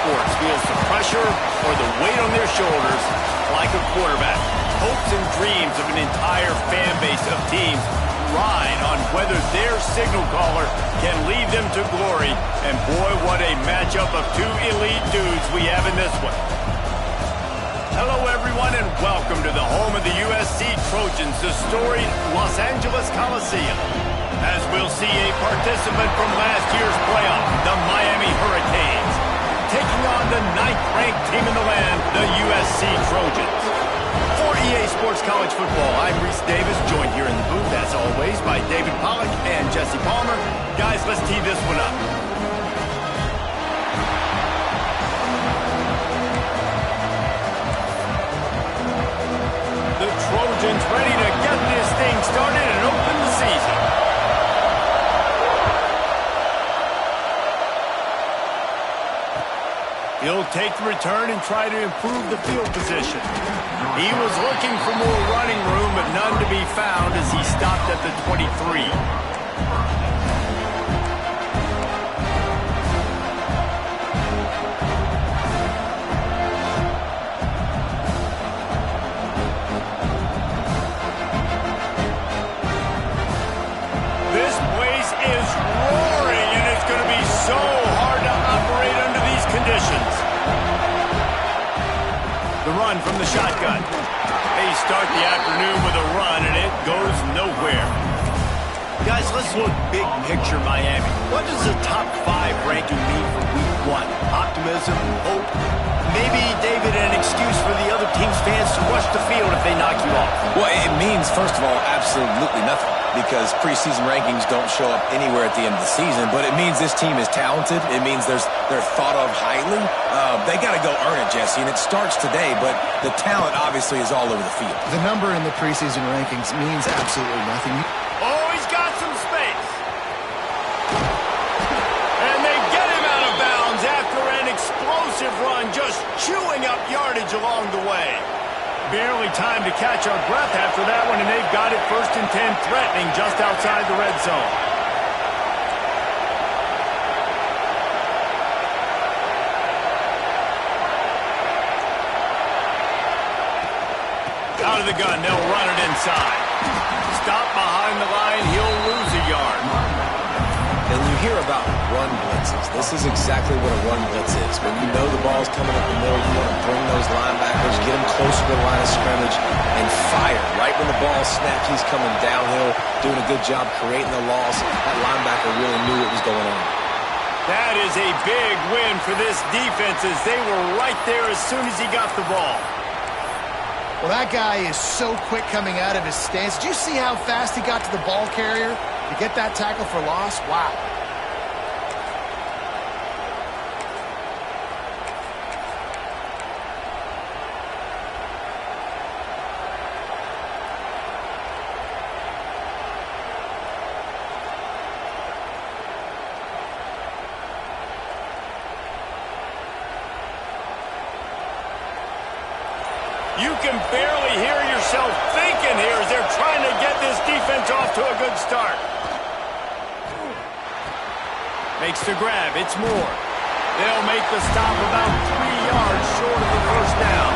sports feels the pressure or the weight on their shoulders like a quarterback. Hopes and dreams of an entire fan base of teams ride on whether their signal caller can lead them to glory. And boy, what a matchup of two elite dudes we have in this one. Hello, everyone, and welcome to the home of the USC Trojans, the storied Los Angeles Coliseum. As we'll see a participant from last year's playoff, the Miami Hurricanes, taking on the 9th-ranked team in the land, the USC Trojans. For EA Sports College Football, I'm Reese Davis, joined here in the booth, as always, by David Pollack and Jesse Palmer. Guys, let's tee this one up. The Trojans ready to get this thing started and open the season. He'll take the return and try to improve the field position. He was looking for more running room, but none to be found as he stopped at the 23. This place is roaring, and it's going to be so hard to operate under these conditions. The run from the shotgun. They start the afternoon with a run, and it goes nowhere. Guys, let's look big picture Miami. What does the top 5 ranking mean for week 1? Optimism, hope, maybe, David, an excuse for the other team's fans to rush the field if they knock you off. Well, it means, first of all, absolutely nothing, because preseason rankings don't show up anywhere at the end of the season, but it means this team is talented. It means they're thought of highly. They got to go earn it, Jesse, and it starts today, but the talent obviously is all over the field. The number in the preseason rankings means absolutely nothing. Oh, he's got some space. And they get him out of bounds after an explosive run, just chewing up yardage along the way. Barely time to catch our breath after that one, and they've got it 1st and 10, threatening just outside the red zone. Out of the gun, they'll run it inside. Stop behind the line, he'll lose a yard. And you hear about run blitzes. This is exactly what a run blitz is. When you know the ball's coming up the middle, you want to bring those linebackers, get them closer to the line of scrimmage, and fire. Right when the ball snaps, he's coming downhill, doing a good job creating the loss. That linebacker really knew what was going on. That is a big win for this defense, as they were right there as soon as he got the ball. Well, that guy is so quick coming out of his stance. Did you see how fast he got to the ball carrier to get that tackle for loss? Wow. You can barely hear yourself thinking here as they're trying to get this defense off to a good start. Makes the grab. It's Moore. They'll make the stop about 3 yards short of the first down.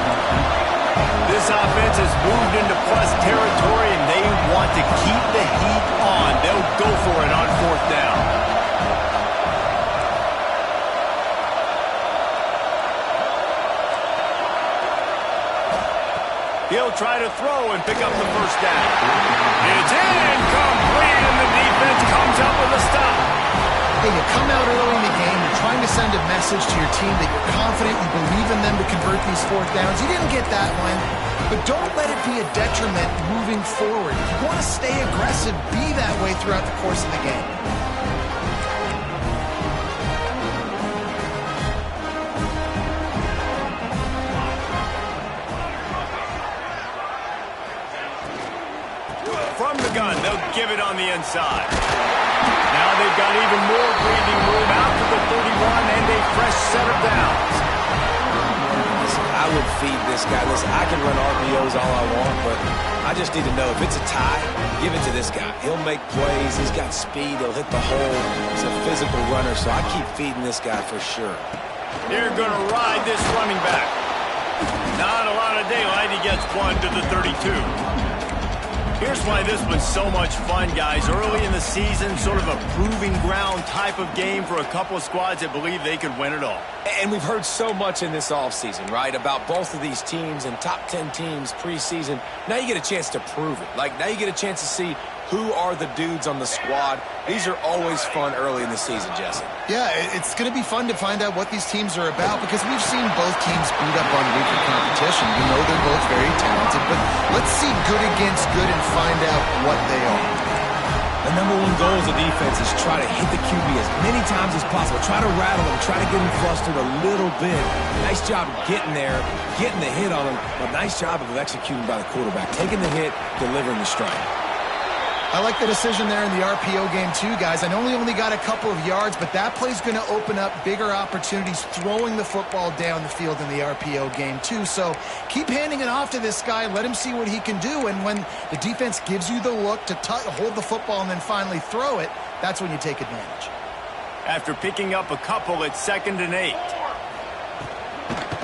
This offense has moved into plus territory, and they want to keep the heat on. They'll go for it on 4th down. He'll try to throw and pick up the first down. It's incomplete, and the defense comes up with a stop. Hey, you come out early in the game, you're trying to send a message to your team that you're confident, you believe in them to convert these 4th downs. You didn't get that one, but don't let it be a detriment moving forward. If you want to stay aggressive, be that way throughout the course of the game. From the gun, they'll give it on the inside. Now they've got even more breathing room out to the 31 and a fresh set of downs. I would feed this guy. Listen, I can run RPOs all I want, but I just need to know if it's a tie, give it to this guy. He'll make plays. He's got speed. He'll hit the hole. He's a physical runner, so I keep feeding this guy for sure. They're going to ride this running back. Not a lot of daylight. He gets one to the 32. Here's why this was so much fun, guys. Early in the season, sort of a proving ground type of game for a couple of squads that believe they could win it all. And we've heard so much in this offseason, right, about both of these teams and top 10 teams preseason. Now you get a chance to prove it. Like, now you get a chance to see who are the dudes on the squad. These are always fun early in the season, Jesse. Yeah, it's going to be fun to find out what these teams are about because we've seen both teams beat up on weaker competition. We know they're both very talented, but let's see good against good and find out what they are. The number one goal as a defense is try to hit the QB as many times as possible. Try to rattle him. Try to get him flustered a little bit. Nice job getting there, getting the hit on him, but nice job of executing by the quarterback. Taking the hit, delivering the strike. I like the decision there in the RPO game too, guys. I know he only got a couple of yards, but that play's going to open up bigger opportunities throwing the football down the field in the RPO game too. So keep handing it off to this guy. Let him see what he can do. And when the defense gives you the look to hold the football and then finally throw it, that's when you take advantage. After picking up a couple, it's 2nd and 8.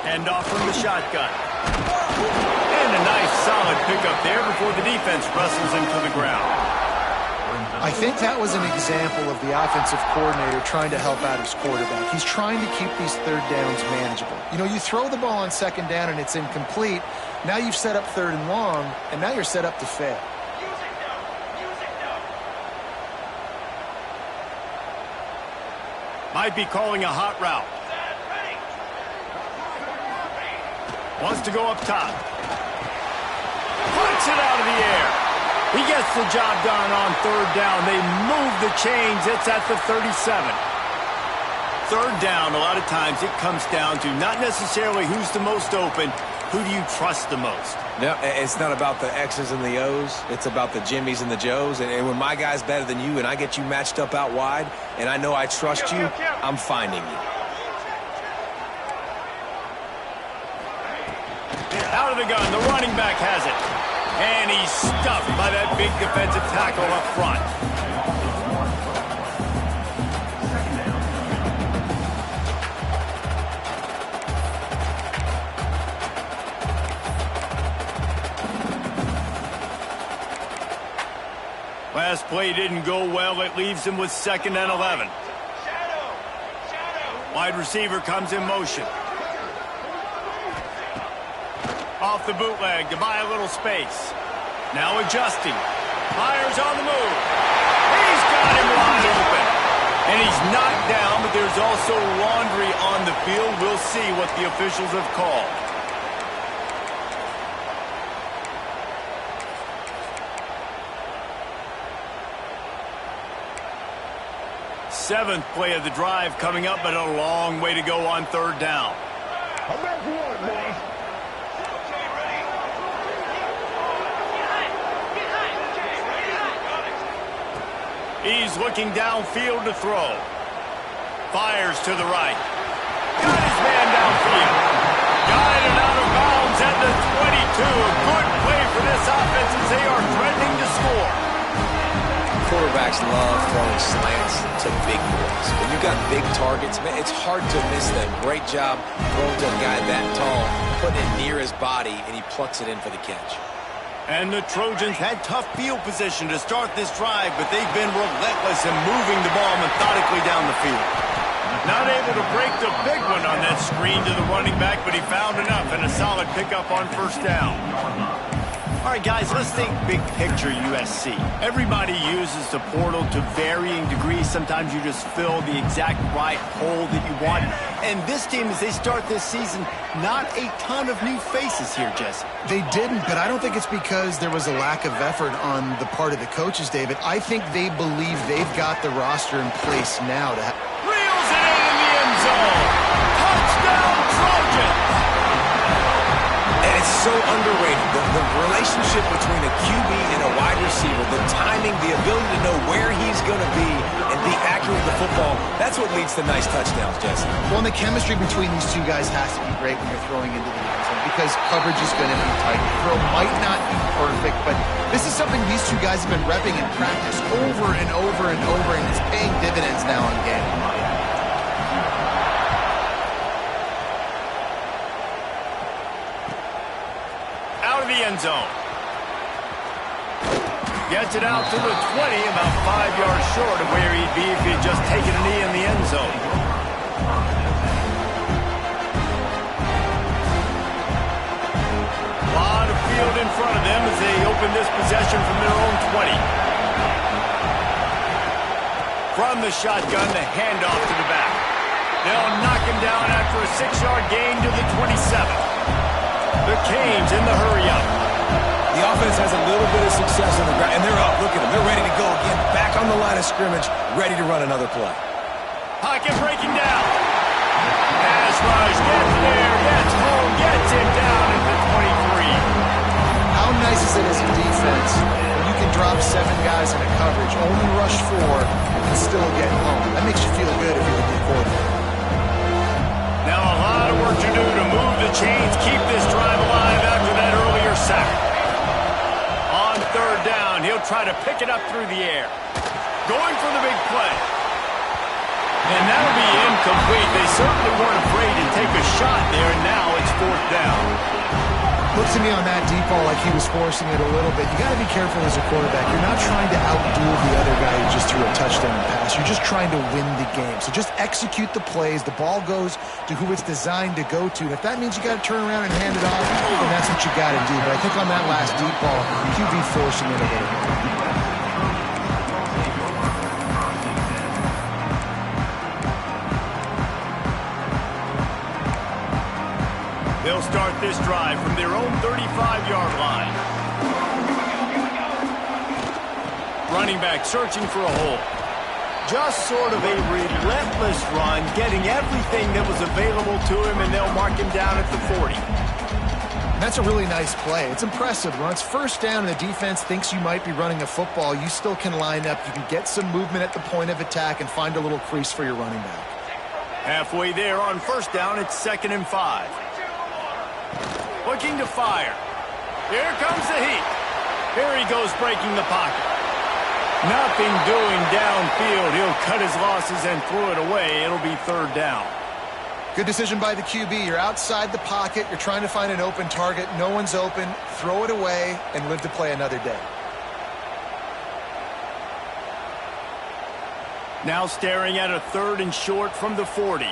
Hand off from the shotgun. And a nice solid pickup there before the defense wrestles into the ground. I think that was an example of the offensive coordinator trying to help out his quarterback. He's trying to keep these third downs manageable. You know, you throw the ball on 2nd down and it's incomplete. Now you've set up 3rd and long, and now you're set up to fail. Might be calling a hot route. Wants to go up top. Punts it out of the air. He gets the job done on 3rd down. They move the chains. It's at the 37. 3rd down, a lot of times it comes down to not necessarily who's the most open, who do you trust the most? No, it's not about the X's and the O's. It's about the Jimmys and the Joes. And when my guy's better than you and I get you matched up out wide and I know I trust you, I'm finding you. Out of the gun, the running back has it. And he's stuffed by that big defensive tackle up front. Last play didn't go well. It leaves him with 2nd and 11. Wide receiver comes in motion. Off the bootleg to buy a little space. Now adjusting. Fires on the move. He's got him wide open. And he's knocked down, but there's also laundry on the field. We'll see what the officials have called. Seventh play of the drive coming up, but a long way to go on 3rd down. I'm back for one, boys. He's looking downfield to throw. Fires to the right. Got his man downfield. Got it out of bounds at the 22. A good play for this offense as they are threatening to score. Quarterbacks love throwing slants to big boys. When you got big targets, man, it's hard to miss them. Great job throwing to a guy that tall, putting it near his body, and he plucks it in for the catch. And the Trojans had tough field position to start this drive, but they've been relentless in moving the ball methodically down the field. Not able to break the big one on that screen to the running back, but he found enough and a solid pickup on 1st down. All right, guys, let's think big picture USC. Everybody uses the portal to varying degrees. Sometimes you just fill the exact right hole that you want. And this team, as they start this season, not a ton of new faces here, Jesse. They didn't, but I don't think it's because there was a lack of effort on the part of the coaches, David. I think they believe they've got the roster in place now to Reels it in the end zone. Touchdown, Trojans. And it's so underrated. The relationship between a QB and a wide receiver, the timing, the ability to know where he's going to be and be accurate with the football, that's what leads to nice touchdowns, Jesse. Well, and the chemistry between these two guys has to be great when you're throwing into the end zone because coverage is going to be tight. The throw might not be perfect, but this is something these two guys have been repping in practice over and over and over, and it's paying dividends now in game. end zone. Gets it out to the 20, about 5 yards short of where he'd be if he had just taken a knee in the end zone. A lot of field in front of them as they open this possession from their own 20. From the shotgun, the handoff to the back. They'll knock him down after a 6-yard gain to the 27. The Canes in the hurry-up. The offense has a little bit of success on the ground, and they're up. Look at them. They're ready to go again. Back on the line of scrimmage, ready to run another play. Pocket breaking down. Pass rush, gets there, gets home, gets him down at the 23. How nice is it as a defense when you can drop 7 guys in a coverage, only rush 4, and still get home? That makes you feel good if you're the quarterback. Now a lot of work to do to move the chains, keep this drive alive after that earlier sack. On third down, he'll try to pick it up through the air. Going for the big play. And that'll be incomplete. They certainly weren't afraid to take a shot there, and now it's fourth down. Looks to me on that deep ball like he was forcing it a little bit. You got to be careful as a quarterback. You're not trying to outdo the other guy who just threw a touchdown pass. You're just trying to win the game. So just execute the plays. The ball goes to who it's designed to go to. And if that means you got to turn around and hand it off, then that's what you got to do. But I think on that last deep ball, QB forcing it a little bit. They'll start this drive from their own 35-yard line. Running back searching for a hole. Just sort of a relentless run, getting everything that was available to him, and they'll mark him down at the 40. That's a really nice play. It's impressive. When it's first down and the defense thinks you might be running a football, you still can line up. You can get some movement at the point of attack and find a little crease for your running back. Halfway there on first down, it's 2nd and 5. Looking to fire. Here comes the heat. Here he goes breaking the pocket. Nothing doing downfield. He'll cut his losses and throw it away. It'll be third down. Good decision by the QB. You're outside the pocket. You're trying to find an open target. No one's open. Throw it away and live to play another day. Now staring at a 3rd and short from the 40.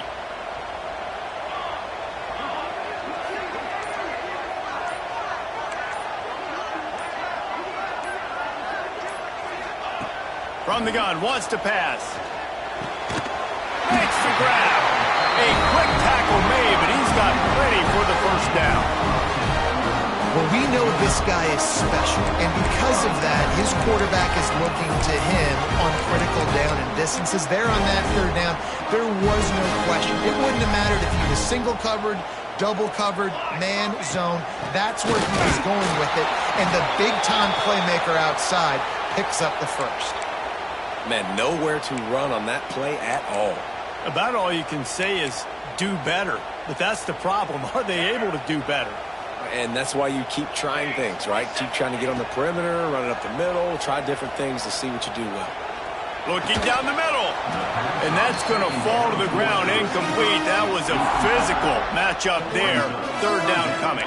From the gun, wants to pass. Makes the grab. A quick tackle made, but he's got plenty for the first down. Well, we know this guy is special, and because of that, his quarterback is looking to him on critical down and distances. There on that third down, there was no question. It wouldn't have mattered if he was single covered, double covered, man, zone. That's where he was going with it, and the big-time playmaker outside picks up the first. Man, nowhere to run on that play at all. About all you can say is do better. But that's the problem. Are they able to do better? And that's why you keep trying things, right? Keep trying to get on the perimeter, run it up the middle, try different things to see what you do well. Looking down the middle. And that's going to fall to the ground incomplete. That was a physical matchup there. Third down coming.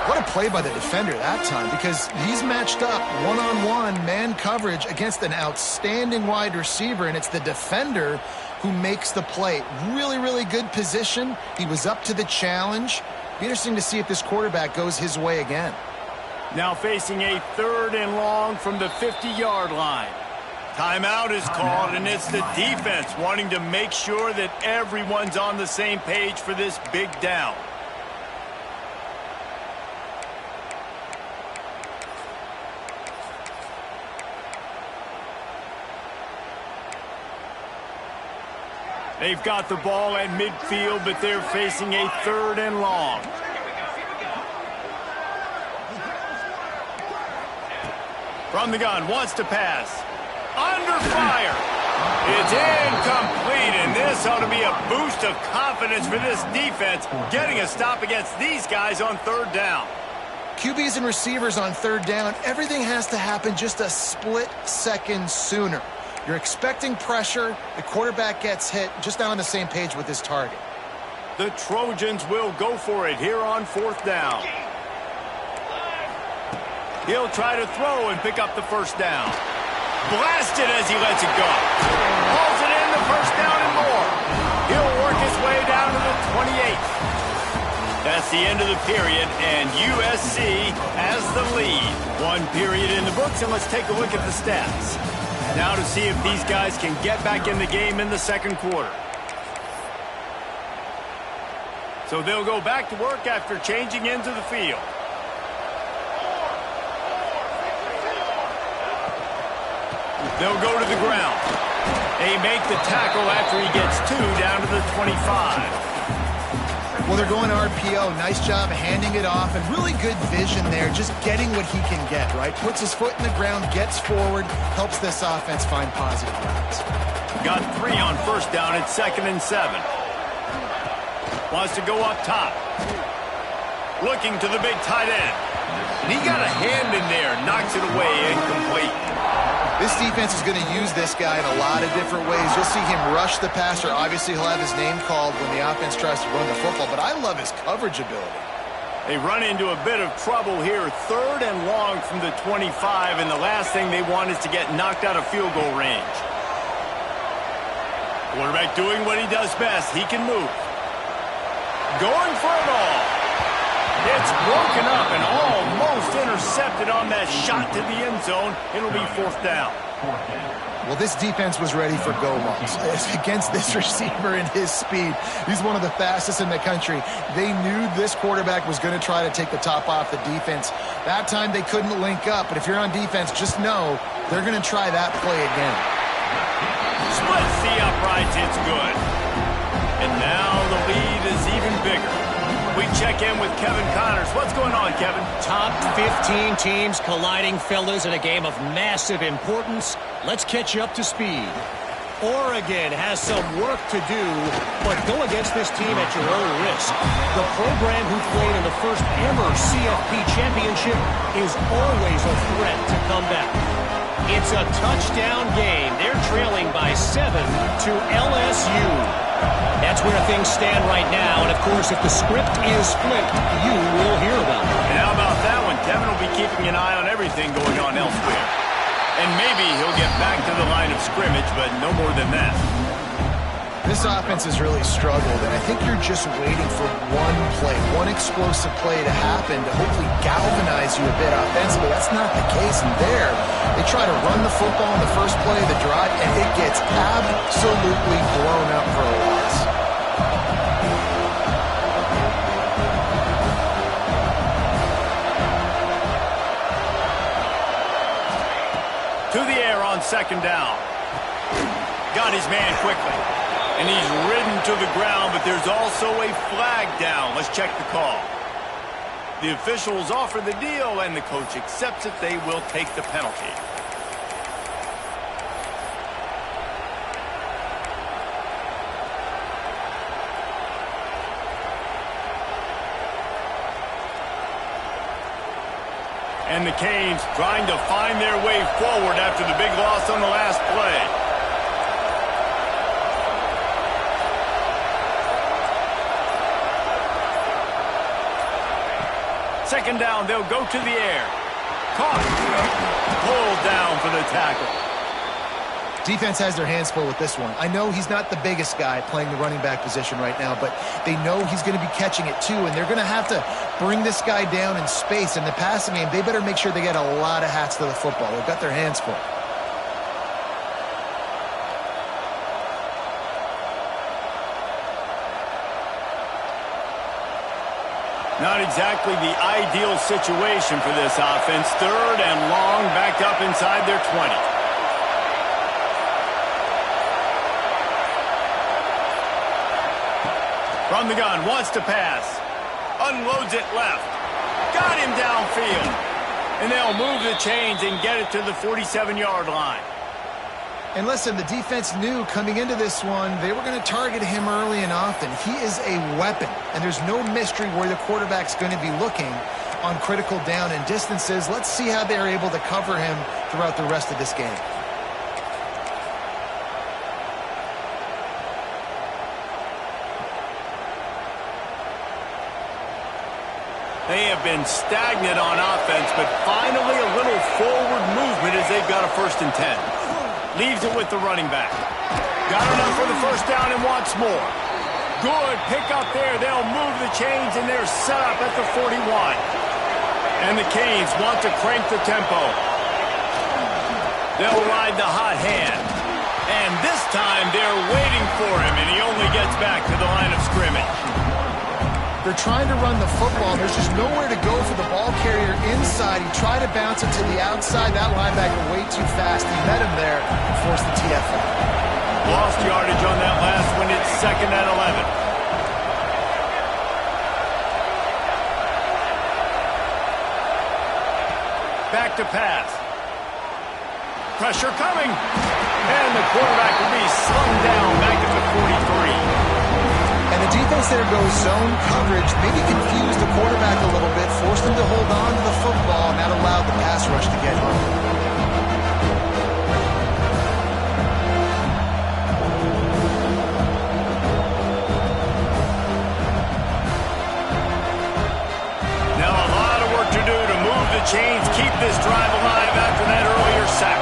What a play by the defender that time, because he's matched up one-on-one man coverage against an outstanding wide receiver, and it's the defender who makes the play. Really, really good position. He was up to the challenge. Be interesting to see if this quarterback goes his way again. Now facing a 3rd and long from the 50-yard line. Timeout is called, and it's the defense wanting to make sure that everyone's on the same page for this big down. They've got the ball at midfield, but they're facing a 3rd and long. From the gun, wants to pass. Under fire. It's incomplete, and this ought to be a boost of confidence for this defense, getting a stop against these guys on 3rd down. QBs and receivers on 3rd down, everything has to happen just a split second sooner. You're expecting pressure. The quarterback gets hit, just not on the same page with his target. The Trojans will go for it here on 4th down. He'll try to throw and pick up the first down. Blasted as he lets it go. Hauls it in, the first down and more. He'll work his way down to the 28th. That's the end of the period, and USC has the lead. One period in the books, and let's take a look at the stats. Now to see if these guys can get back in the game in the second quarter. So they'll go back to work after changing into the field. They'll go to the ground. They make the tackle after he gets 2 down to the 25. Well, they're going RPO. Nice job handing it off, and really good vision there, just getting what he can get, right? Puts his foot in the ground, gets forward, helps this offense find positive routes. Got 3 on first down at 2nd and 7. Wants to go up top. Looking to the big tight end. And he got a hand in there, knocks it away, incomplete. This defense is going to use this guy in a lot of different ways. You'll see him rush the passer. Obviously, he'll have his name called when the offense tries to run the football, but I love his coverage ability. They run into a bit of trouble here. 3rd and long from the 25, and the last thing they want is to get knocked out of field goal range. Quarterback doing what he does best. He can move. Going for it all. It's broken up and almost intercepted on that shot to the end zone. It'll be 4th down. Well, this defense was ready for go longs against this receiver and his speed. He's one of the fastest in the country. They knew this quarterback was going to try to take the top off the defense. That time they couldn't link up, but if you're on defense, just know they're going to try that play again. Splits the uprights. It's good. And now the lead is even bigger. We check in with Kevin Connors. What's going on, Kevin? Top 15 teams colliding, fellas, in a game of massive importance. Let's catch you up to speed. Oregon has some work to do, but go against this team at your own risk. The program who played in the first ever CFP championship is always a threat to come back. It's a touchdown game. They're trailing by 7 to LSU. That's where things stand right now, and of course, if the script is flipped, you will hear about it. And how about that one? Kevin will be keeping an eye on everything going on elsewhere. And maybe he'll get back to the line of scrimmage, but no more than that. This offense has really struggled, and I think you're just waiting for one play, one explosive play to happen to hopefully galvanize you a bit offensively. That's not the case, and there, they try to run the football in the first play of the drive, and it gets absolutely blown up for a loss. To the air on 2nd down. Got his man quickly. And he's ridden to the ground, but there's also a flag down. Let's check the call. The officials offer the deal, and the coach accepts it. They will take the penalty. And the Canes trying to find their way forward after the big loss on the last play. Second down, they'll go to the air. Caught. Pulled down for the tackle. Defense has their hands full with this one. I know he's not the biggest guy playing the running back position right now, but they know he's going to be catching it too, and they're going to have to bring this guy down in space. In the passing game, they better make sure they get a lot of hats to the football. They've got their hands full. Not exactly the ideal situation for this offense. 3rd and long, backed up inside their 20. From the gun, wants to pass. Unloads it left. Got him downfield. And they'll move the chains and get it to the 47-yard line. And listen, the defense knew coming into this one, they were going to target him early and often. He is a weapon, and there's no mystery where the quarterback's going to be looking on critical down and distances. Let's see how they're able to cover him throughout the rest of this game. They have have been stagnant on offense, but finally a little forward movement as they've got a 1st and 10. Leaves it with the running back. Got enough for the 1st down and wants more. Good pick up there. They'll move the chains, and they're set up at the 41. And the Canes want to crank the tempo. They'll ride the hot hand. And this time they're waiting for him, and he only gets back to the line of scrimmage. They're trying to run the football. There's just nowhere to go for the ball carrier inside. He tried to bounce it to the outside. That linebacker way too fast. He met him there and forced the TFL. Lost yardage on that last one. It's 2nd and 11. Back to pass. Pressure coming. And the quarterback will be slung down back at the 43. And the defense there goes zone coverage. Maybe confused the quarterback a little bit. Forced him to hold on to the football. And that allowed the pass rush to get home. Now a lot of work to do to move the chains, keep this drive alive after that earlier sack.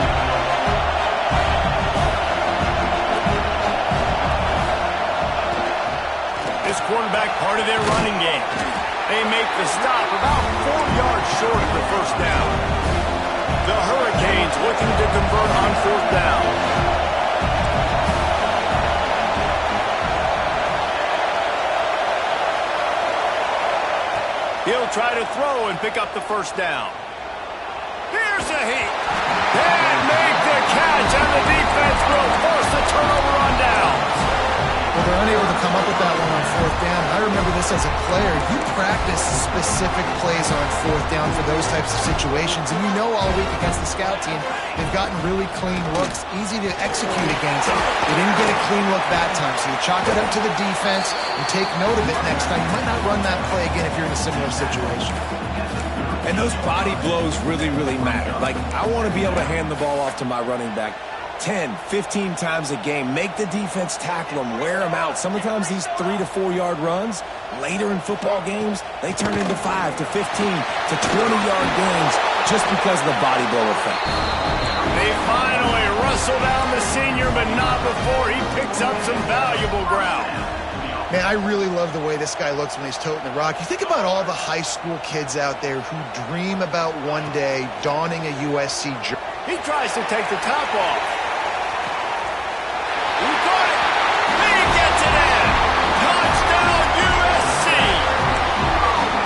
This quarterback part of their running game. They make the stop about 4 yards short of the 1st down. The Hurricanes looking to convert on 4th down. He'll try to throw and pick up the 1st down. Here's a heat. And make the catch, and the defense will force the turnover on downs. Well, they're unable to come up with that one on 4th down. I remember this as a player. You practice specific plays on 4th down for those types of situations, and you know all week against the scout team, they've gotten really clean looks, easy to execute against. They didn't get a clean look that time, so you chalk it up to the defense and take note of it next time. You might not run that play again if you're in a similar situation. And those body blows really, really matter. Like, I want to be able to hand the ball off to my running back 10, 15 times a game. Make the defense tackle them, wear them out. Sometimes these 3 to 4 yard runs, later in football games, they turn into 5 to 15 to 20-yard gains just because of the body blow effect. They finally wrestle down the senior, but not before he picks up some valuable ground. Man, I really love the way this guy looks when he's toting the rock. You think about all the high school kids out there who dream about one day donning a USC jersey. He tries to take the top off. He got it. He gets it in. Touchdown, USC.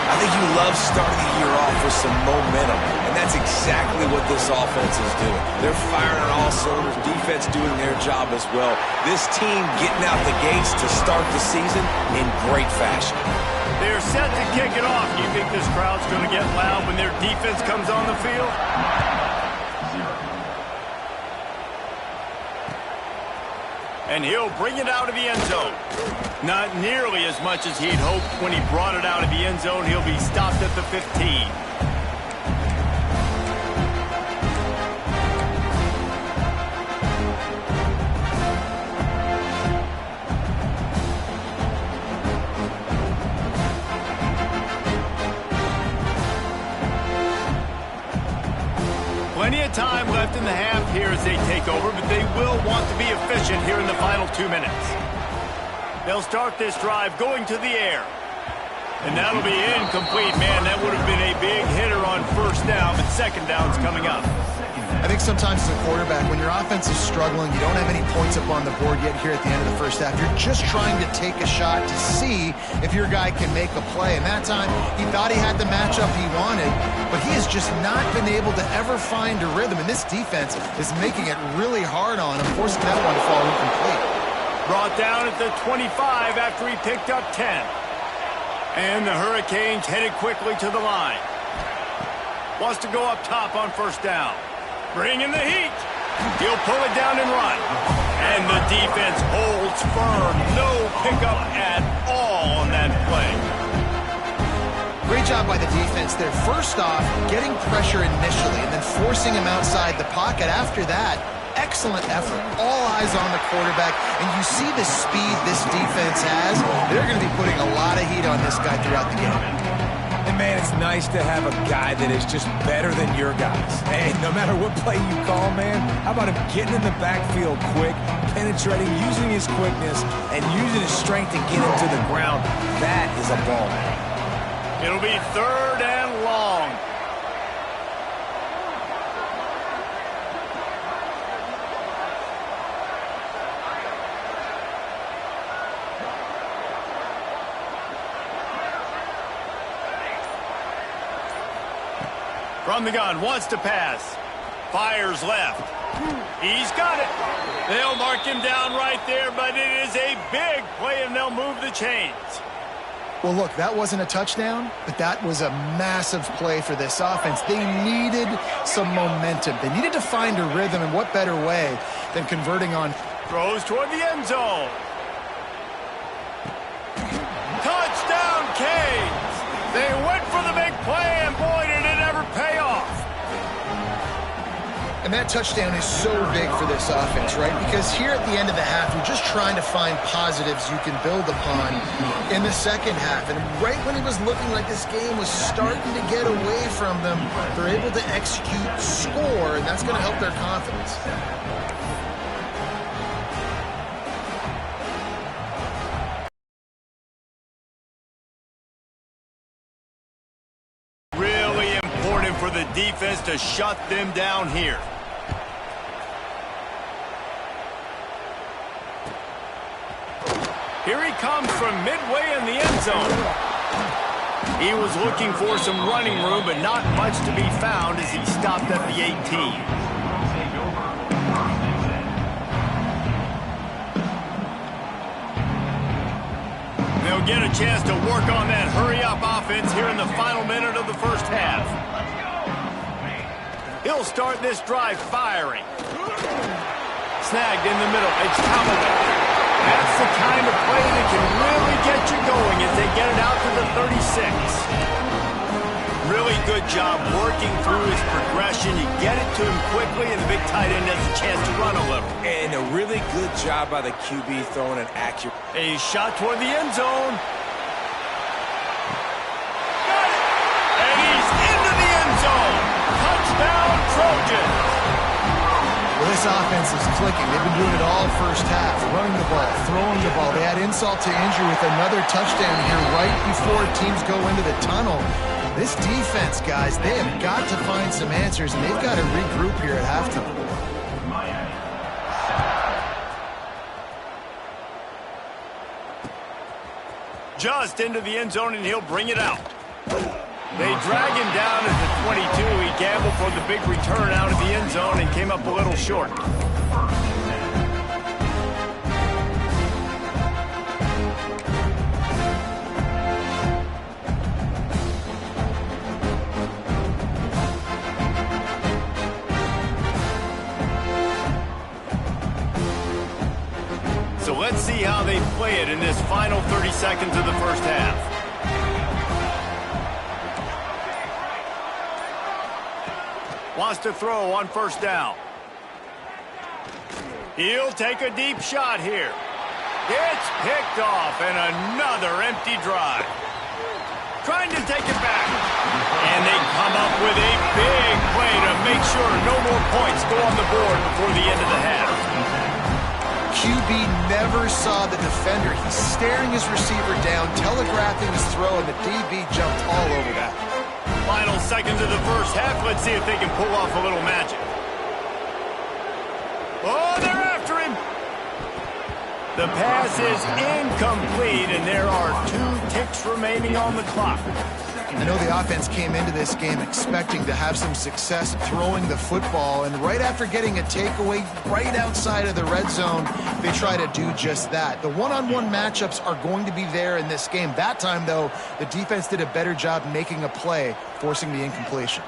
I think you love starting the year off with some momentum, and that's exactly what this offense is doing. They're firing on all cylinders, defense doing their job as well. This team getting out the gates to start the season in great fashion. They're set to kick it off. Do you think this crowd's going to get loud when their defense comes on the field? And he'll bring it out of the end zone. Not nearly as much as he'd hoped when he brought it out of the end zone. He'll be stopped at the 15. Plenty of time left in the half here as they take over, but they will want to be efficient here in the final 2 minutes. They'll start this drive going to the air. And that'll be incomplete. Man, that would have been a big hitter on 1st down, but 2nd down's coming up. I think sometimes as a quarterback, when your offense is struggling, you don't have any points up on the board yet here at the end of the 1st half. You're just trying to take a shot to see if your guy can make a play. And that time, he thought he had the matchup he wanted, but he has just not been able to ever find a rhythm. And this defense is making it really hard on him, forcing that one to fall incomplete. Brought down at the 25 after he picked up 10. And the Hurricanes headed quickly to the line. Wants to go up top on 1st down. Bring in the heat. He'll pull it down and run. And the defense holds firm. No pickup at all on that play. Great job by the defense there. First off, getting pressure initially and then forcing him outside the pocket. After that, excellent effort. All eyes on the quarterback. And you see the speed this defense has. They're going to be putting a lot of heat on this guy throughout the game. And, man, it's nice to have a guy that is just better than your guys. Hey, no matter what play you call, man, how about him getting in the backfield quick, penetrating, using his quickness, and using his strength to get him to the ground? That is a ball. It'll be 3rd and long. From the gun, wants to pass. Fires left. He's got it. They'll mark him down right there, but it is a big play, and they'll move the chains. Well, look, that wasn't a touchdown, but that was a massive play for this offense. They needed some momentum. They needed to find a rhythm, and what better way than converting on. Throws toward the end zone. Touchdown, Canes! They went for the big play, and boy, did it ever pay off. And that touchdown is so big for this offense, right? Because here at the end of the half, you're just trying to find positives you can build upon in the second half. And right when it was looking like this game was starting to get away from them, they're able to execute, score, and that's going to help their confidence. Really important for the defense to shut them down here. Here he comes from midway in the end zone. He was looking for some running room, but not much to be found as he stopped at the 18. They'll get a chance to work on that hurry-up offense here in the final minute of the first half. He'll start this drive firing. Snagged in the middle. It's Callaway. That's the kind of play that can really get you going as they get it out to the 36. Really good job working through his progression. You get it to him quickly, and the big tight end has a chance to run a little. And a really good job by the QB throwing an accurate. A shot toward the end zone. Got it! And he's into the end zone. Touchdown, Trojans! Well, this offense is clicking. They've been doing it all first half, running the ball, throwing the ball. They had insult to injury with another touchdown here right before teams go into the tunnel. This defense, guys, they have got to find some answers, and they've got to regroup here at halftime. Just into the end zone, and he'll bring it out. They drag him down at the 22. He gambled for the big return out of the end zone and came up a little short. So let's see how they play it in this final 30 seconds of the first half. Wants to throw on first down. He'll take a deep shot here. It's picked off, and another empty drive. Trying to take it back. And they come up with a big play to make sure no more points go on the board before the end of the half. QB never saw the defender. He's staring his receiver down, telegraphing his throw, and the DB jumped all over that. Final seconds of the first half. Let's see if they can pull off a little magic. Oh, they're after him. The pass is incomplete, and there are 2 ticks remaining on the clock. I know the offense came into this game expecting to have some success throwing the football, and right after getting a takeaway right outside of the red zone, they try to do just that. The one-on-one matchups are going to be there in this game. That time, though, the defense did a better job making a play, forcing the incompletion.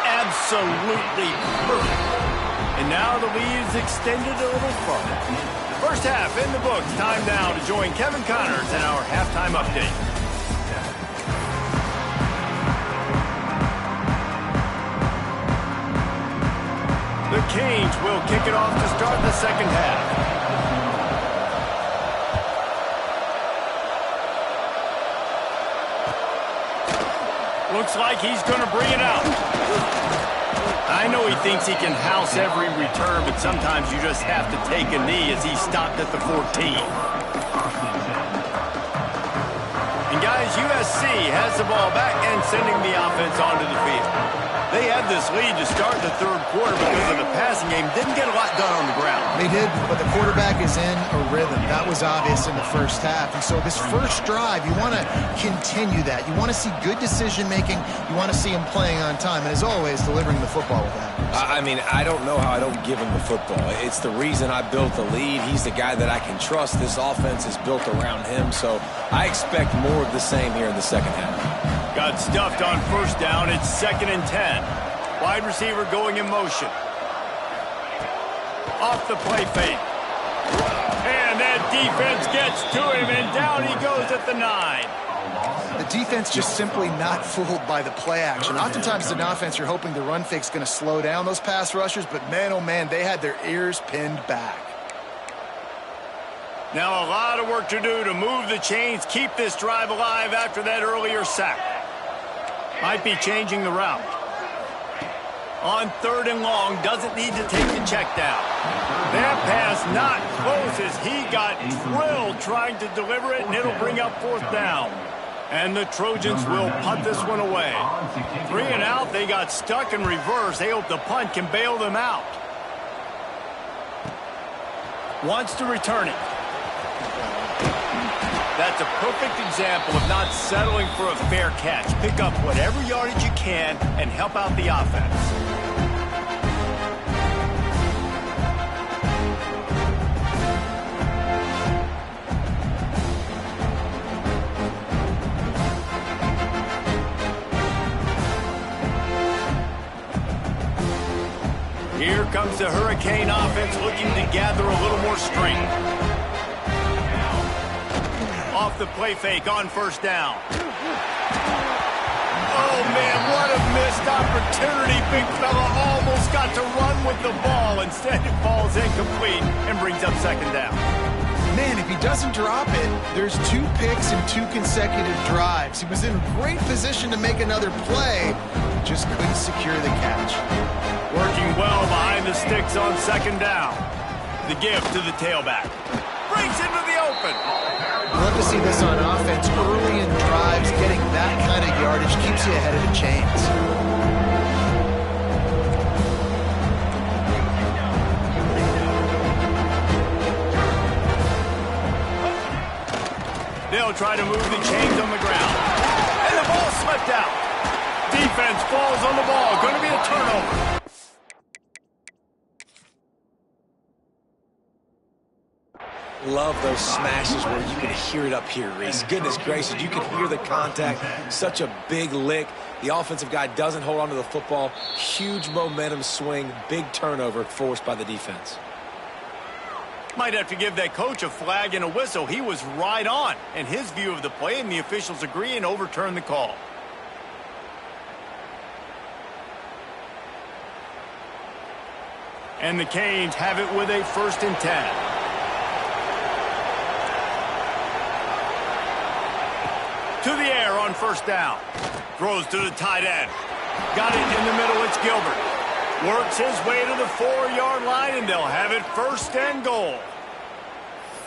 Absolutely perfect. And now the lead is extended a little further. First half in the books. Time now to join Kevin Connors in our halftime update. The Canes will kick it off to start the second half. Looks like he's going to bring it out. I know he thinks he can house every return, but sometimes you just have to take a knee as he stopped at the 14. And guys, USC has the ball back and sending the offense onto the field. They had this lead to start the third quarter because of the passing game. Didn't get a lot done on the ground. They did, but the quarterback is in a rhythm. That was obvious in the first half. And so this first drive, you want to continue that. You want to see good decision-making. You want to see him playing on time. And as always, delivering the football with that. I mean, I don't know how I don't give him the football. It's the reason I built the lead. He's the guy that I can trust. This offense is built around him. So I expect more of the same here in the second half. Got stuffed on first down. It's 2nd and 10. Wide receiver going in motion. Off the play fake. And that defense gets to him, and down he goes at the 9. The defense just simply not fooled by the play action. Oftentimes as an offense, you're hoping the run fake's going to slow down those pass rushers, but man, oh man, they had their ears pinned back. Now a lot of work to do to move the chains, keep this drive alive after that earlier sack. Might be changing the route. On 3rd and long, doesn't need to take the check down. That pass not close as he got drilled trying to deliver it, and it'll bring up 4th down. And the Trojans will punt this one away. 3 and out, they got stuck in reverse. They hope the punt can bail them out. Wants to return it. That's a perfect example of not settling for a fair catch. Pick up whatever yardage you can and help out the offense. Here comes the Hurricane offense looking to gather a little more strength. Off the play fake on first down. Oh, man, what a missed opportunity. Big fella almost got to run with the ball. Instead, it falls incomplete and brings up 2nd down. Man, if he doesn't drop it, there's 2 picks and 2 consecutive drives. He was in great position to make another play, just couldn't secure the catch. Working well behind the sticks on 2nd down. The give to the tailback. Breaks into the open. Love to see this on offense. Early in drives, getting that kind of yardage keeps you ahead of the chains. They'll try to move the chains on the ground. And the ball slipped out. Defense falls on the ball. Going to be a turnover. Love those smashes where you can hear it up here, Reese. Goodness gracious, you can hear the contact. Such a big lick. The offensive guy doesn't hold on to the football. Huge momentum swing. Big turnover forced by the defense. Might have to give that coach a flag and a whistle. He was right on in his view of the play, and the officials agree and overturn the call. And the Canes have it with a 1st and 10. To the air on first down. Throws to the tight end. Got it in the middle. It's Gilbert. Works his way to the 4-yard line, and they'll have it 1st and goal.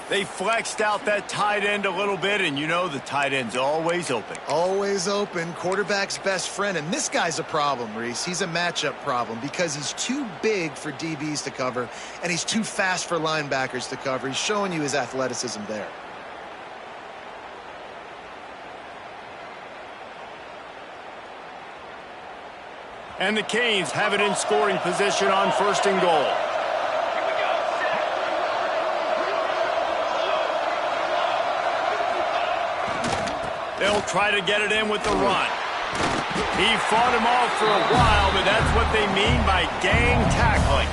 They flexed out that tight end a little bit, and you know the tight end's always open. Always open. Quarterback's best friend. And this guy's a problem, Reese. He's a matchup problem because he's too big for DBs to cover, and he's too fast for linebackers to cover. He's showing you his athleticism there. And the Canes have it in scoring position on 1st and goal. They'll try to get it in with the run. He fought him off for a while, but that's what they mean by gang tackling.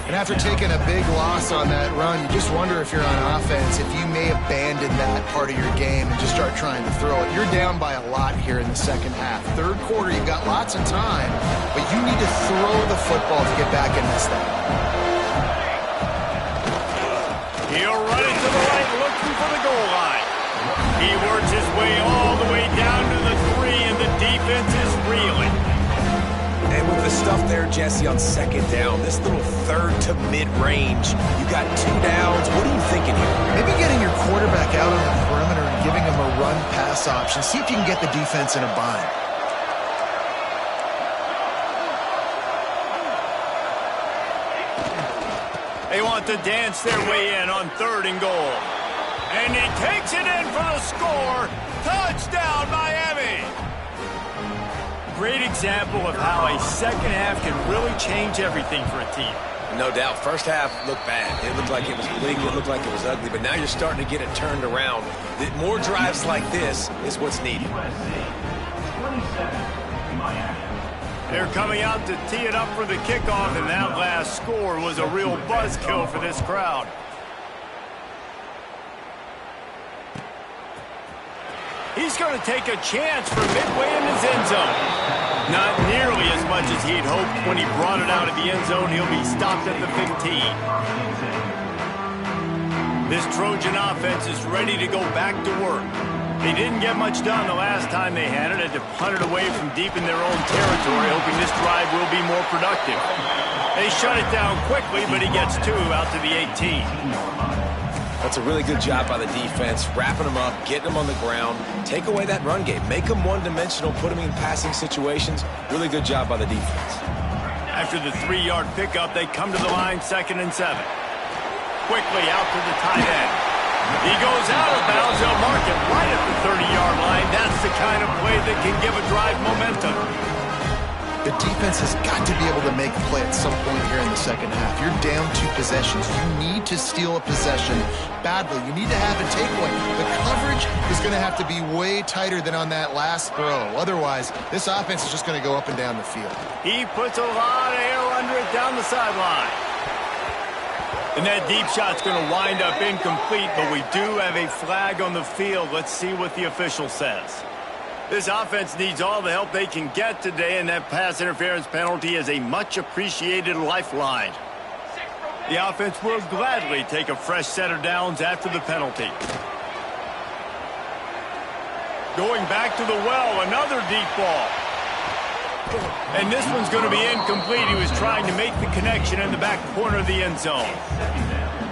And after taking a big loss on that run, you just wonder if you're on offense, if you may abandon that part of your game and just start trying to throw it. You're down by a lot here in the second half. Third quarter, you've got lots of time, but you need to throw the football to get back in this thing. He'll run it to the right, looking for the goal line. He works his way all the way down to the 3, and the defense is reeling. And with the stuff there, Jesse, on second down, this little third to mid-range, you got 2 downs. What are you thinking here? Maybe getting your quarterback out on the perimeter and giving him a run-pass option. See if you can get the defense in a bind. They want to dance their way in on 3rd and goal. And he takes it in for the score. Touchdown, Miami! Great example of how a second half can really change everything for a team. No doubt. First half looked bad. It looked like it was bleak. It looked like it was ugly. But now you're starting to get it turned around. More drives like this is what's needed. They're coming out to tee it up for the kickoff, and that last score was a real buzzkill for this crowd. He's going to take a chance from midway in his end zone. Not nearly as much as he'd hoped when he brought it out of the end zone. He'll be stopped at the 15. This Trojan offense is ready to go back to work. They didn't get much done the last time they had it. Had to punt it away from deep in their own territory, hoping this drive will be more productive. They shut it down quickly, but he gets 2 out to the 18. That's a really good job by the defense, wrapping them up, getting them on the ground, take away that run game, make them one-dimensional, put them in passing situations. Really good job by the defense. After the 3-yard pickup, they come to the line, 2nd and 7. Quickly out to the tight end. He goes out of bounds. They'll mark it right at the 30-yard line. That's the kind of play that can give a drive momentum. The defense has got to be able to make a play at some point here in the second half. You're down 2 possessions. You need to steal a possession badly. You need to have a takeaway. The coverage is going to have to be way tighter than on that last throw. Otherwise, this offense is just going to go up and down the field. He puts a lot of air under it down the sideline. And that deep shot's going to wind up incomplete, but we do have a flag on the field. Let's see what the official says. This offense needs all the help they can get today, and that pass interference penalty is a much-appreciated lifeline. The offense will gladly take a fresh set of downs after the penalty. Going back to the well, another deep ball. And this one's going to be incomplete. He was trying to make the connection in the back corner of the end zone.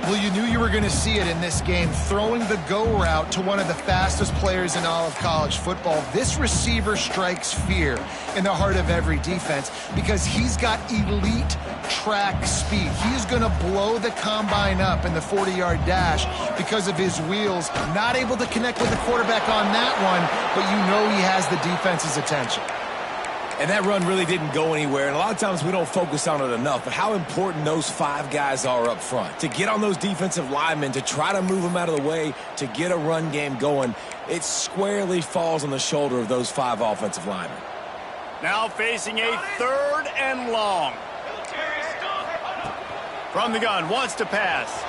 Well, you knew you were going to see it in this game, throwing the go route to one of the fastest players in all of college football. This receiver strikes fear in the heart of every defense because he's got elite track speed. He's going to blow the combine up in the 40-yard dash because of his wheels. Not able to connect with the quarterback on that one, but you know he has the defense's attention. And that run really didn't go anywhere, and a lot of times we don't focus on it enough, but how important those 5 guys are up front. To get on those defensive linemen, to try to move them out of the way, to get a run game going, it squarely falls on the shoulder of those 5 offensive linemen. Now facing a 3rd and long. From the gun, wants to pass.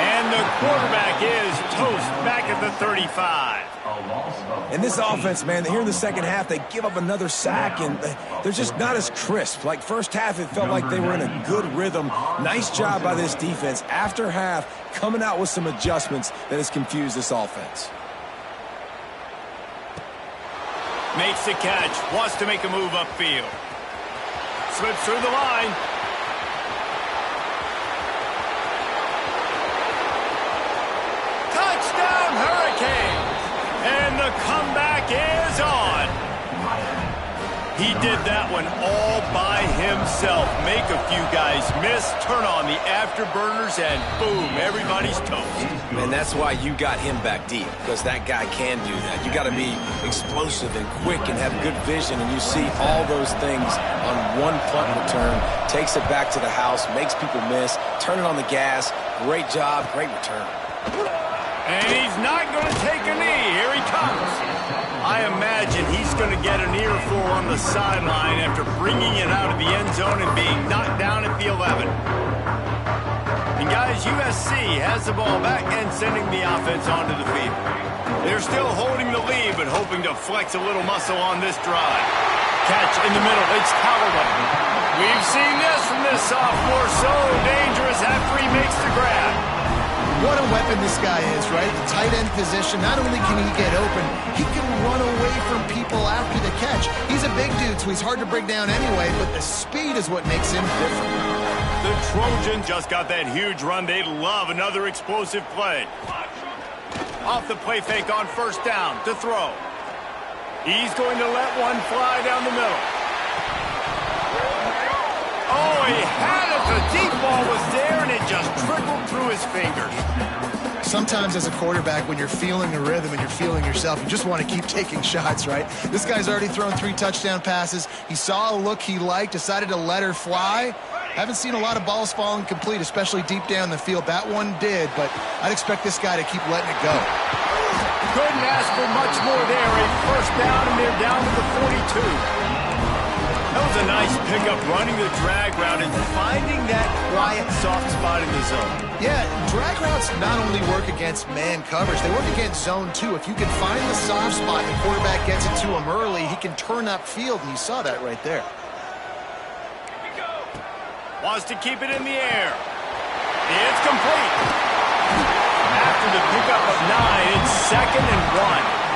And the quarterback is toast back at the 35. And this offense, man, here in the second half, they give up another sack, and they're just not as crisp. Like first half, it felt like they were in a good rhythm. Nice job by this defense. After half, coming out with some adjustments that has confused this offense. Makes the catch, wants to make a move upfield. Slips through the line. Touchdown, Hurricanes! And the comeback is on. He did that one all by himself. Make a few guys miss, turn on the afterburners, and boom, everybody's toast. And that's why you got him back deep, because that guy can do that. You got to be explosive and quick and have good vision, and you see all those things on one punt return. Takes it back to the house, makes people miss, turn it on the gas. Great job, great return. And he's not going to take a knee. Here he comes. I imagine he's going to get an earful on the sideline after bringing it out of the end zone and being knocked down at the 11. And guys, USC has the ball back and sending the offense onto the field. They're still holding the lead, but hoping to flex a little muscle on this drive. Catch in the middle. It's Callaway. We've seen this from this sophomore. So dangerous after he makes the grab. What a weapon this guy is, right? The tight end position, not only can he get open, he can run away from people after the catch. He's a big dude, so he's hard to break down anyway, but the speed is what makes him different. The Trojans just got that huge run. They love another explosive play. Off the play fake on first down to throw. He's going to let one fly down the middle. Oh, he had it. The deep ball was there, and it just trickled through his fingers. Sometimes as a quarterback, when you're feeling the rhythm and you're feeling yourself, you just want to keep taking shots, right? This guy's already thrown 3 touchdown passes. He saw a look he liked, decided to let her fly. Haven't seen a lot of balls falling complete, especially deep down the field. That one did, but I'd expect this guy to keep letting it go. Couldn't ask for much more there. A first down, and they're down to the 42. That was a nice pickup, running the drag route and finding that quiet, soft spot in the zone. Yeah, drag routes not only work against man coverage, they work against zone too. If you can find the soft spot and the quarterback gets it to him early, he can turn upfield, and you saw that right there. Wants to keep it in the air. It's complete. After the pickup of 9, it's 2nd and 1.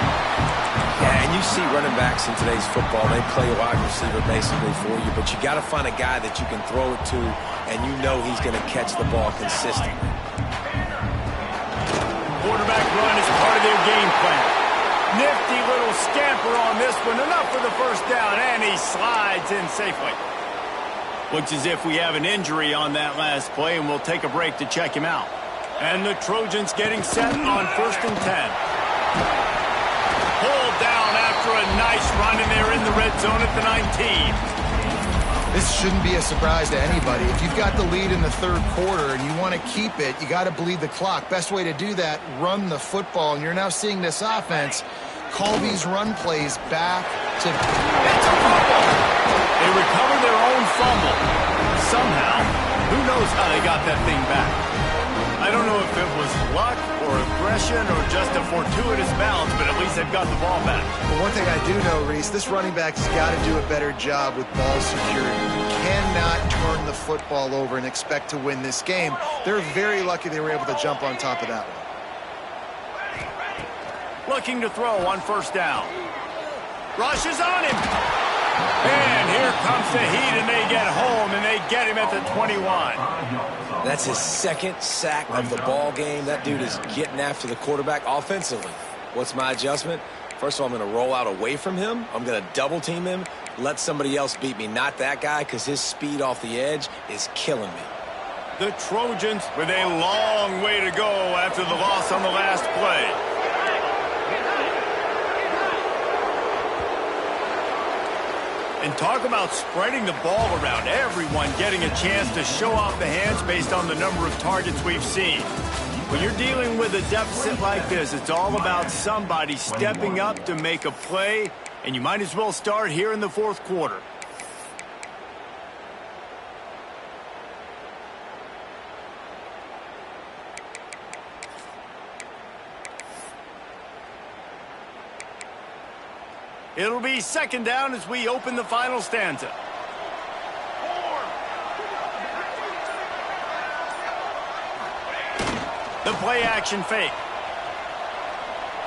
Yeah, and you see running backs in today's football, they play wide receiver basically for you, but you got to find a guy that you can throw it to, and you know he's going to catch the ball consistently. Quarterback run is part of their game plan. Nifty little scamper on this one, enough for the first down, and he slides in safely. Looks as if we have an injury on that last play, and we'll take a break to check him out. And the Trojans getting set on 1st and 10. Pulled down after a nice run, and they're in the red zone at the 19. This shouldn't be a surprise to anybody. If you've got the lead in the 3rd quarter and you want to keep it, you got to bleed the clock. Best way to do that, run the football. And you're now seeing this offense call these run plays back to... It's a fumble! They recover their own fumble. Somehow, who knows how they got that thing back. I don't know if it was luck or aggression or just a fortuitous bounce, but at least they've got the ball back. But one thing I do know, Reese, this running back has got to do a better job with ball security. You cannot turn the football over and expect to win this game. They're very lucky they were able to jump on top of that one. Looking to throw on first down. Rush is on him. And here comes the heat, and they get home, and they get him at the 21. That's his 2nd sack of the ball game. That dude is getting after the quarterback offensively. What's my adjustment? First of all, I'm going to roll out away from him. I'm going to double team him, let somebody else beat me, not that guy, because his speed off the edge is killing me. The Trojans with a long way to go after the loss on the last play. And talk about spreading the ball around, everyone getting a chance to show off the hands based on the number of targets we've seen. When you're dealing with a deficit like this, it's all about somebody stepping up to make a play, and you might as well start here in the 4th quarter. It'll be 2nd down as we open the final stanza. The play action fake.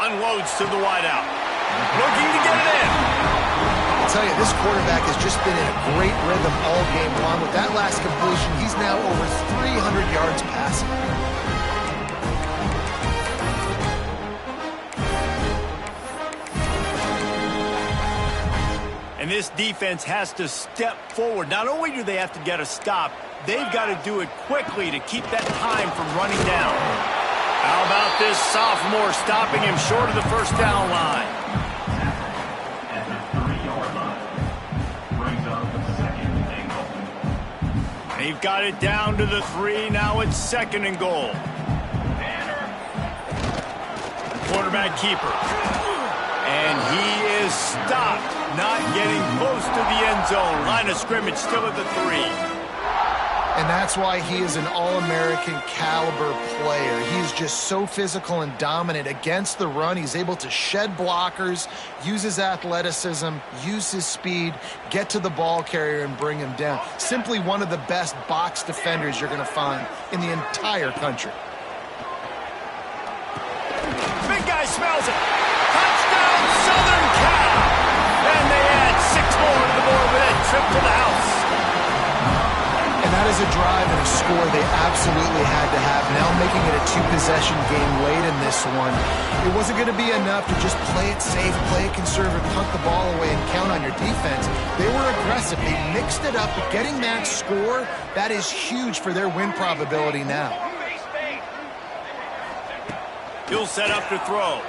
Unloads to the wideout. Looking to get it in. I'll tell you, this quarterback has just been in a great rhythm all game long. With that last completion, he's now over 300 yards passing. And this defense has to step forward. Not only do they have to get a stop, they've got to do it quickly to keep that time from running down. How about this sophomore stopping him short of the first down line? They've got it down to the 3. Now it's 2nd and goal. Quarterback keeper. And he is stopped, not getting close to the end zone. Line of scrimmage still at the 3. And that's why he is an All-American caliber player. He's just so physical and dominant against the run. He's able to shed blockers, use his athleticism, use his speed, get to the ball carrier and bring him down. Simply one of the best box defenders you're going to find in the entire country. Big guy smells it. Touchdown, Southern Cal. And they add 6 more to the board with that trip to the house. And that is a drive and a score they absolutely had to have. Now making it a 2-possession game late in this one. It wasn't going to be enough to just play it safe, play it conservative, punt the ball away, and count on your defense. They were aggressive. They mixed it up. But getting that score, that is huge for their win probability now. He'll set up to throw.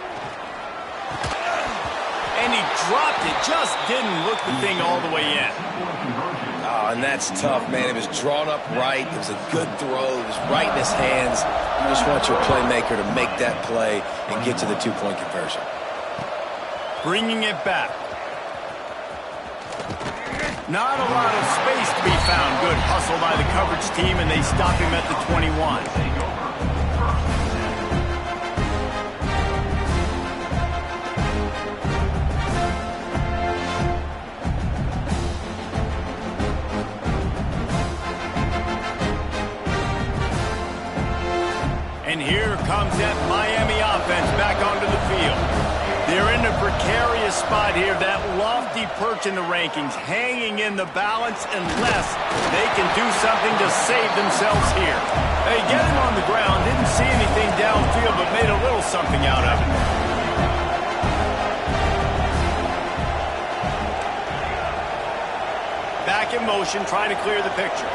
And he dropped it. Just didn't look the thing all the way in. Oh, and that's tough, man. It was drawn up right. It was a good throw. It was right in his hands. You just want your playmaker to make that play and get to the 2-point conversion. Bringing it back. Not a lot of space to be found. Good hustle by the coverage team, and they stop him at the 21. And here comes that Miami offense back onto the field. They're in a precarious spot here, that lofty perch in the rankings, hanging in the balance unless they can do something to save themselves here. They get him on the ground, didn't see anything downfield, but made a little something out of it. Back in motion, trying to clear the picture.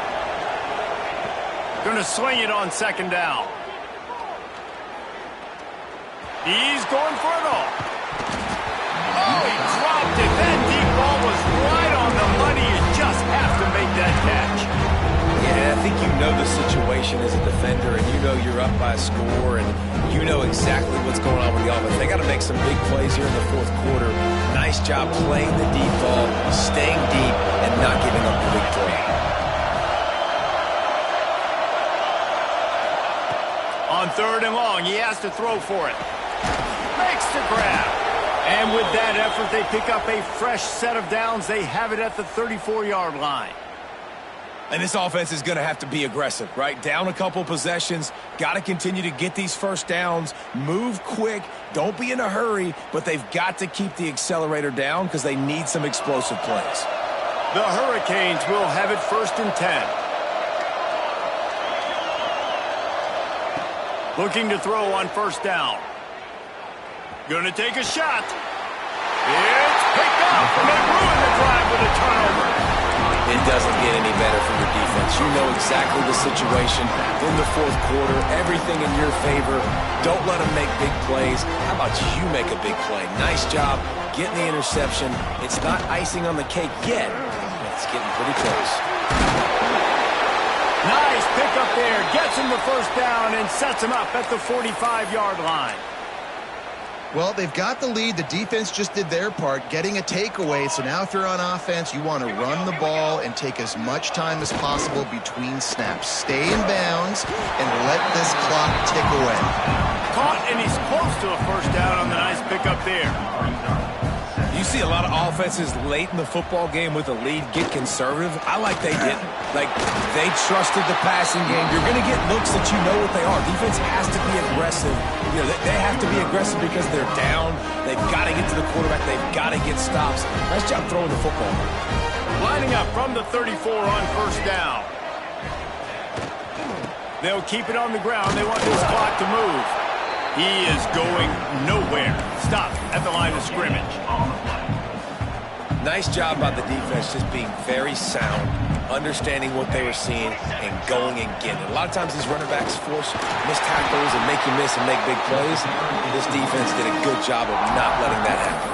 Going to swing it on 2nd down. He's going for it all. Oh, he dropped it. That deep ball was right on the money. You just have to make that catch. Yeah, I think you know the situation as a defender, and you know you're up by a score, and you know exactly what's going on with the offense. They got to make some big plays here in the 4th quarter. Nice job playing the deep ball, staying deep, and not giving up the big play. On 3rd and long, he has to throw for it. Makes the grab. And with that effort, they pick up a fresh set of downs. They have it at the 34-yard line. And this offense is going to have to be aggressive, right? Down a couple possessions, got to continue to get these first downs, move quick, don't be in a hurry, but they've got to keep the accelerator down because they need some explosive plays. The Hurricanes will have it 1st and 10. Looking to throw on 1st down. Going to take a shot. It's picked up, and they ruin the drive with a turnover. It doesn't get any better for your defense. You know exactly the situation in the 4th quarter. Everything in your favor. Don't let them make big plays. How about you make a big play? Nice job getting the interception. It's not icing on the cake yet, but it's getting pretty close. Nice pickup there. Gets him the 1st down and sets him up at the 45-yard line. Well, they've got the lead. The defense just did their part, getting a takeaway. So now if you're on offense, you want to run the ball and take as much time as possible between snaps. Stay in bounds and let this clock tick away. Caught, and he's close to a 1st down on the nice pickup there. You see a lot of offenses late in the football game with a lead get conservative. I like they didn't. Like, they trusted the passing game. You're going to get looks that you know what they are. Defense has to be aggressive. You know, they have to be aggressive because they're down. They've got to get to the quarterback. They've got to get stops. Nice job throwing the football. Lining up from the 34 on 1st down. They'll keep it on the ground. They want this clock to move. He is going nowhere. Stop at the line of scrimmage. Nice job by the defense just being very sound, understanding what they were seeing, and going and getting it. A lot of times these running backs force missed tackles and make you miss and make big plays. This defense did a good job of not letting that happen.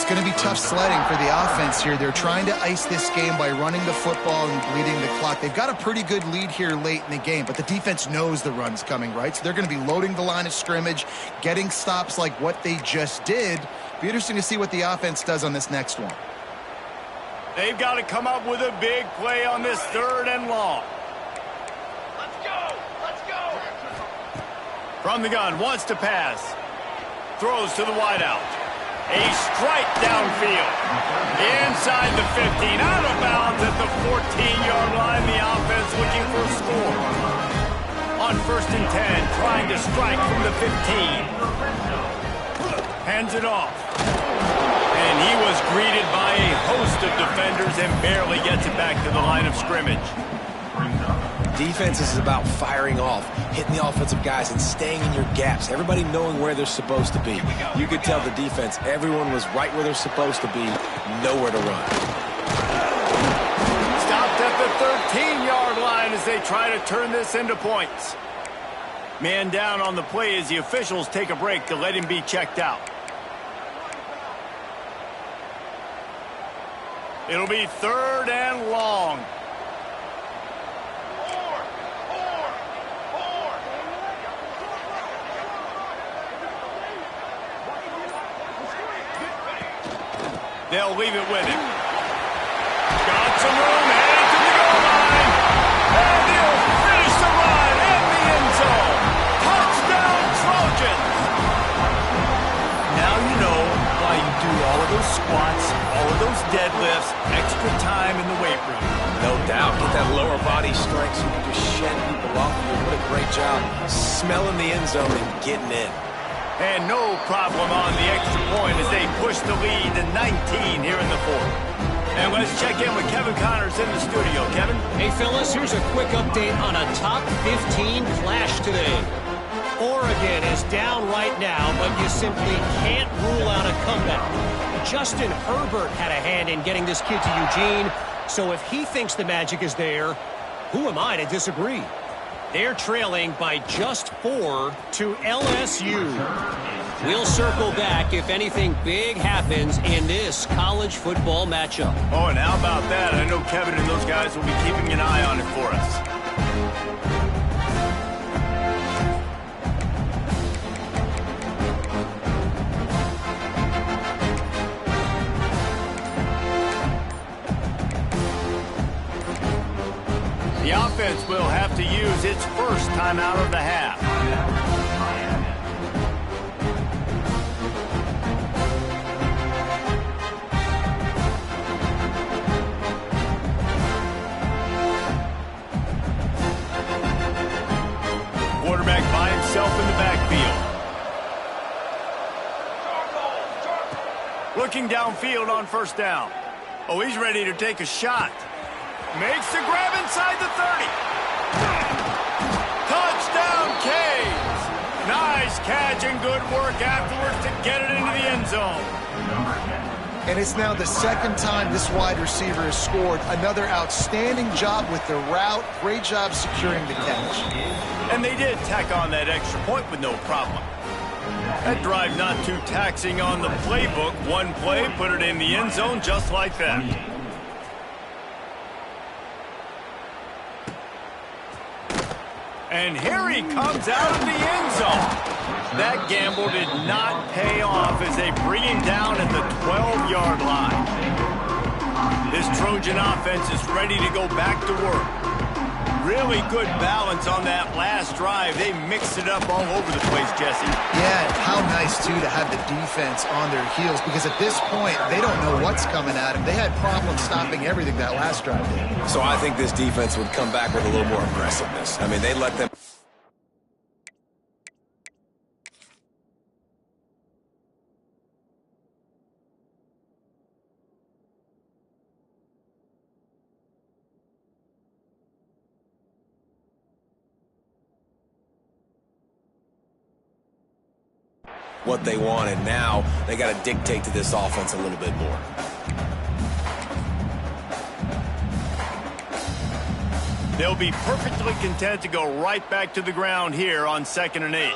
It's going to be tough sledding for the offense here. They're trying to ice this game by running the football and bleeding the clock. They've got a pretty good lead here late in the game, but the defense knows the run's coming, right? So they're going to be loading the line of scrimmage, getting stops like what they just did. Be interesting to see what the offense does on this next one. They've got to come up with a big play on this 3rd and long. Let's go! Let's go! From the gun, wants to pass. Throws to the wideout. A strike downfield. Inside the 15. Out of bounds at the 14-yard line. The offense looking for a score. On 1st and 10, trying to strike from the 15. Hands it off. And he was greeted by a host of defenders and barely gets it back to the line of scrimmage. Defense is about firing off, hitting the offensive guys, and staying in your gaps. Everybody knowing where they're supposed to be. You could tell the defense, everyone was right where they're supposed to be, nowhere to run. Stopped at the 13-yard line as they try to turn this into points. Man down on the play as the officials take a break to let him be checked out. It'll be 3rd and long. They'll leave it with him. Got some room, headed to the goal line. And he'll finish the run in the end zone. Touchdown, Trojans. Now you know why you do all of those squats, all of those deadlifts, extra time in the weight room. No doubt. Get that lower body strength so you can just shed people off of you. What a great job smelling the end zone and getting in. And no problem on the extra point as they push the lead to 19 here in the 4th. And let's check in with Kevin Connors in the studio. Kevin? Hey, fellas, here's a quick update on a top 15 clash today. Oregon is down right now, but you simply can't rule out a comeback. Justin Herbert had a hand in getting this kid to Eugene, so if he thinks the magic is there, who am I to disagree? They're trailing by just 4 to LSU. We'll circle back if anything big happens in this college football matchup. Oh, and how about that? I know Kevin and those guys will be keeping an eye on it for us. The offense will have to use its first timeout of the half. Quarterback by himself in the backfield. Looking downfield on 1st down. Oh, he's ready to take a shot. Makes the grab inside the 30. Touchdown, Canes. Nice catch and good work afterwards to get it into the end zone. And it's now the 2nd time this wide receiver has scored. Another outstanding job with the route. Great job securing the catch. And they did tack on that extra point with no problem. That drive not too taxing on the playbook. One play, put it in the end zone just like that. And here he comes out of the end zone. That gamble did not pay off as they bring him down at the 12-yard line. This Trojan offense is ready to go back to work. Really good balance on that last drive. They mixed it up all over the place, Jesse. Yeah, how nice, too, to have the defense on their heels, because at this point, they don't know what's coming at them. They had problems stopping everything that last drive did. So I think this defense would come back with a little more aggressiveness. I mean, they let them... what they wanted. Now they got to dictate to this offense a little bit more. They'll be perfectly content to go right back to the ground here on 2nd and 8.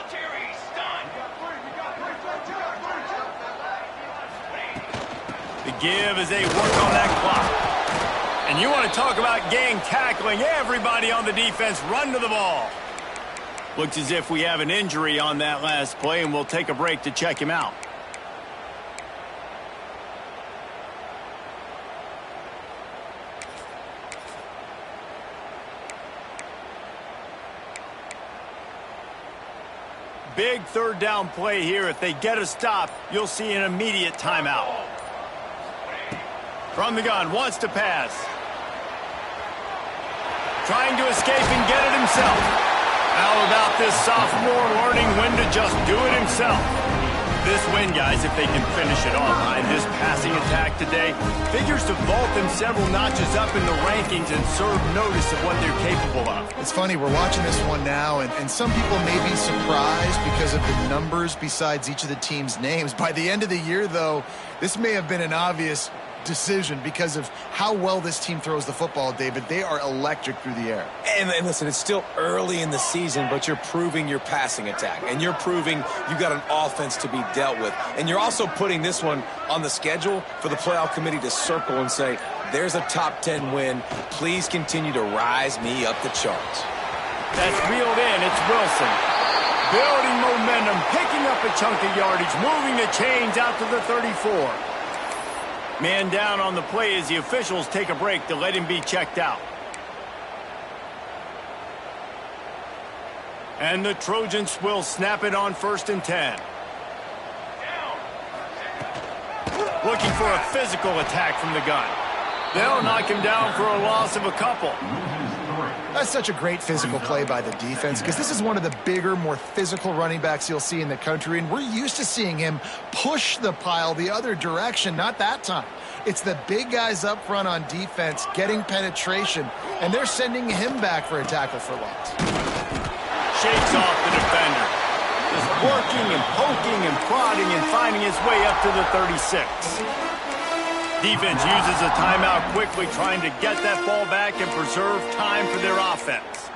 The give as they work on that clock. And you want to talk about gang tackling. Everybody on the defense run to the ball. Looks as if we have an injury on that last play, and we'll take a break to check him out. Big third down play here. If they get a stop, you'll see an immediate timeout. From the gun, wants to pass. Trying to escape and get it himself. How about this sophomore learning when to just do it himself? This win, guys, if they can finish it off behind this passing attack today, figures to vault them several notches up in the rankings and serve notice of what they're capable of. It's funny, we're watching this one now, and some people may be surprised because of the numbers besides each of the team's names. By the end of the year, though, this may have been an obvious decision because of how well this team throws the football, David. They are electric through the air. And listen, it's still early in the season, but you're proving your passing attack, and you're proving you got an offense to be dealt with. And you're also putting this one on the schedule for the playoff committee to circle and say, there's a top 10 win. Please continue to rise me up the charts. That's reeled in. It's Wilson. Building momentum, picking up a chunk of yardage, moving the chains out to the 34. Man down on the play as the officials take a break to let him be checked out. And the Trojans will snap it on 1st and 10. Looking for a physical attack from the gun. They'll knock him down for a loss of a couple. That's such a great physical play by the defense because this is one of the bigger, more physical running backs you'll see in the country, and we're used to seeing him push the pile the other direction. Not that time. It's the big guys up front on defense getting penetration, and they're sending him back for a tackle for loss. Shakes off the defender. Just working and poking and prodding and finding his way up to the 36. Defense uses a timeout quickly, trying to get that ball back and preserve time for their offense.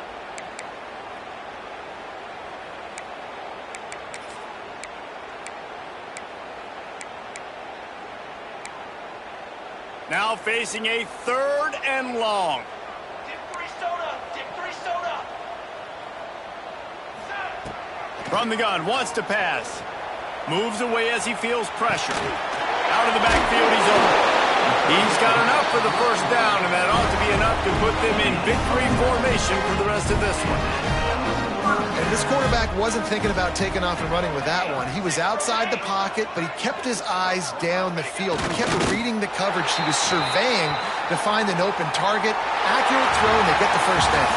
Now facing a 3rd and long. Dip 3 soda. Dip 3 soda. From the gun, wants to pass. Moves away as he feels pressure. Out of the backfield, he's over. He's got enough for the 1st down, and that ought to be enough to put them in victory formation for the rest of this one. And this quarterback wasn't thinking about taking off and running with that one. He was outside the pocket, but he kept his eyes down the field. He kept reading the coverage. He was surveying to find an open target. Accurate throw, and they get the 1st down.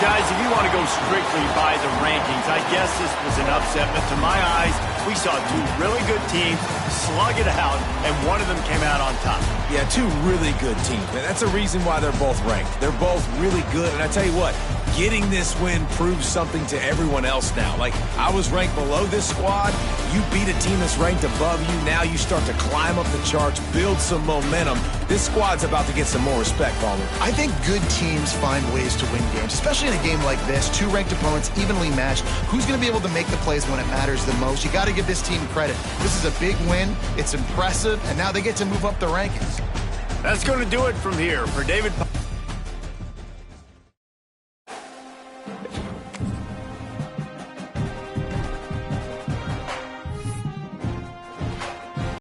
Guys, if you want to go strictly by the rankings, I guess this was an upset, but to my eyes, we saw 2 really good teams slug it out, and one of them came out on top. Yeah, 2 really good teams, and that's a reason why they're both ranked. They're both really good, and I tell you what, getting this win proves something to everyone else now. Like, I was ranked below this squad. You beat a team that's ranked above you. Now you start to climb up the charts, build some momentum. This squad's about to get some more respect, Palmer. I think good teams find ways to win games, especially in a game like this. 2 ranked opponents, evenly matched. Who's going to be able to make the plays when it matters the most? You got to give this team credit. This is a big win. It's impressive, and now they get to move up the rankings. That's going to do it from here. For David